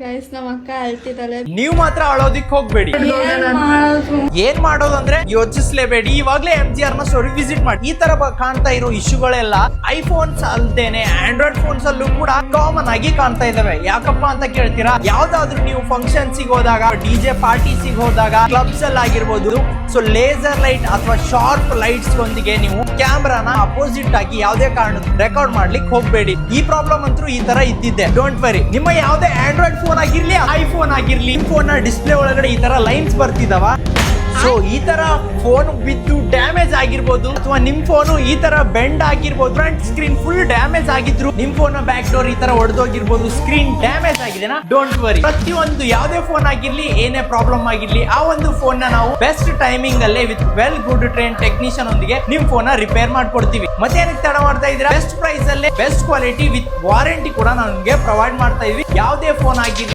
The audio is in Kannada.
ಗೈಸ್ ನಮ್ಮ ಅಕ್ಕ ಅಳ್ತಿದ್ದಾಳೆ. ನೀವು ಮಾತ್ರ ಅಳೋದಿಕ್ ಹೋಗ್ಬೇಡಿ. ಏನ್ ಮಾಡೋದು ಅಂದ್ರೆ ಯೋಚಿಸ್ಲೇಬೇಡಿ. ಇವಾಗ್ಲೇ MGR ನ ಸ್ಟೋರಿ ವಿಸಿಟ್ ಮಾಡಿ. ಈ ತರ ಕಾಣ್ತಾ ಇರೋ ಇಶ್ಯೂಗಳೆಲ್ಲ ಐಫೋನ್ಸ್ ಅಲ್ದೇನೆ ಆಂಡ್ರಾಯ್ಡ್ ಫೋನ್ಸ್ ಅಲ್ಲೂ ಕೂಡ ಕಾಮನ್ ಆಗಿ ಕಾಣ್ತಾ ಇದಾವೆ. ಯಾಕಪ್ಪ ಅಂತ ಕೇಳ್ತೀರಾ? ಯಾವ್ದಾದ್ರು ನೀವು ಫಂಕ್ಷನ್ಸ್ ಹೋದಾಗ, DJ ಪಾರ್ಟೀಸ್ ಹೋದಾಗ, ಕ್ಲಬ್ಸ್ ಅಲ್ಲಿ ಆಗಿರ್ಬೋದು, ಸೊ ಲೇಸರ್ ಲೈಟ್ ಅಥವಾ ಶಾರ್ಪ್ ಲೈಟ್ಸ್ ಒಂದಿಗೆ ನೀವು ಕ್ಯಾಮ್ರಾನ ಅಪೋಸಿಟ್ ಆಗಿ ಯಾವ್ದೇ ಕಾರಣ ರೆಕಾರ್ಡ್ ಮಾಡ್ಲಿಕ್ಕೆ ಹೋಗ್ಬೇಡಿ. ಈ ಪ್ರಾಬ್ಲಮ್ ಅಂತೂ ಈ ತರ ಇದ್ದಿದ್ದೆ. Don't worry. ನಿಮ್ಮ ಯಾವ್ದೇ ಆಂಡ್ರಾಯ್ಡ್ ಫೋನ್ ಆಗಿರ್ಲಿ, ಐಫೋನ್ ಆಗಿರ್ಲಿ, ಫೋನ್ ನ ಡಿಸ್ಪ್ಲೇ ಒಳಗಡೆ ಈ ತರ ಲೈನ್ಸ್ ಬರ್ತಿದಾವ. ಸೊ ಈ ತರ ಫೋನ್ ಬಿದ್ದು ಡ್ಯಾಮೇಜ್ ಆಗಿರ್ಬೋದು, ಅಥವಾ ನಿಮ್ ಫೋನ್ ಈ ತರ ಬೆಂಡ್ ಆಗಿರ್ಬೋದು, ಫ್ರಂಟ್ ಸ್ಕ್ರೀನ್ ಫುಲ್ ಡ್ಯಾಮೇಜ್ ಆಗಿದ್ರು, ನಿಮ್ ಫೋನ್ ಬ್ಯಾಕ್ ಡೋರ್ ಈ ತರ ಒಡೆದೋಗಿರ್ಬೋದು, ಸ್ಕ್ರೀನ್ ಡ್ಯಾಮೇಜ್ ಆಗಿದೆನಾ, ಡೋಂಟ್ ವರಿ. ಪ್ರತಿಯೊಂದು ಯಾವ್ದೇ ಫೋನ್ ಆಗಿರ್ಲಿ, ಏನೇ ಪ್ರಾಬ್ಲಮ್ ಆಗಿರ್ಲಿ, ಆ ಒಂದು ಫೋನ್ ನ ನಾವು ಬೆಸ್ಟ್ ಟೈಮಿಂಗ್ ಅಲ್ಲೇ with well good train technician ಒಂದಿಗೆ ನಿಮ್ ಫೋನ್ ನ ರಿಪೇರ್ ಮಾಡ್ಕೊಡ್ತೀವಿ. ಮತ್ತೆ ಏನಕ್ಕೆ ತಡ ಮಾಡ್ತಾ ಇದ್ದೀರಾ? ಬೆಸ್ಟ್ ಪ್ರೈಸ್ ಅಲ್ಲೇ ಬೆಸ್ಟ್ ಕ್ವಾಲಿಟಿ ವಿತ್ ವಾರಂಟಿ ಕೂಡ ನಾವು ನಿಮ್ಗೆ ಪ್ರೊವೈಡ್ ಮಾಡ್ತಾ ಇದೀವಿ. ಯಾವ್ದೇ ಫೋನ್ ಆಗಿರ್ಲಿ